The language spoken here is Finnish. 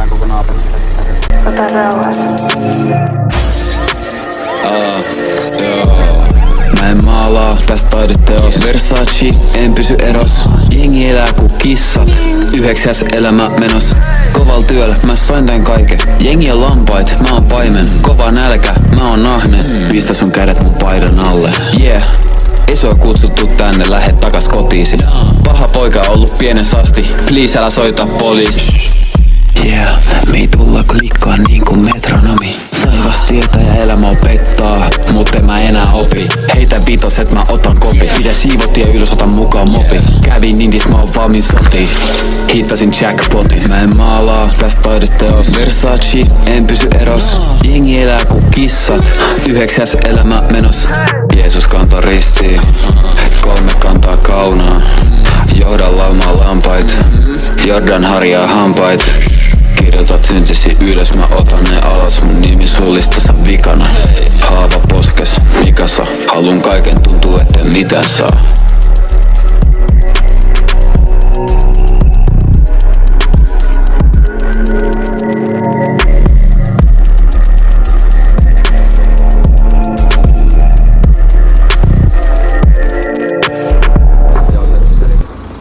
Jätetään koko naapuri sille. Ota rauhassa. Mä en maalaa, tästä taideteos Versace, en pysy eros. Jengi elää ku kissat, 9. elämä menos. Koval työllä mä sain tän kaiken. Jengi on lampait, mä oon paimen. Kova nälkä, mä oon nahne. Pistä sun kädet mun paidan alle. Yeah, ei sua kutsuttu tänne, lähet takas kotiisi. Paha poika ollut pienessä asti, please älä soita poliisi. Yeah, me ei tulla klikkaa niin kuin metronomi. Taivas tietää ja elämä opettaa, mut en mä enää opi. Heitä vitoset, mä otan kopi. Pidä siivotia ylös, otan mukaan mopi. Kävin indis, mä oon valmiin sotiin. Hittasin jackpotin. Mä en maalaa, tästä taideteos Versace, en pysy eros. Jengi elää ku kissat, 9. elämä menos. Jeesus kantaa ristiin, 3 kantaa kaunaa. Johdan laumaa lampait, Jordan harjaa hampait. Kirjoitat syntisi ylös, mä otan ne alas. Mun nimi sun listassa vikana. Haava poskes, mikä saa? Halun kaiken, tuntuu etten mitä saa.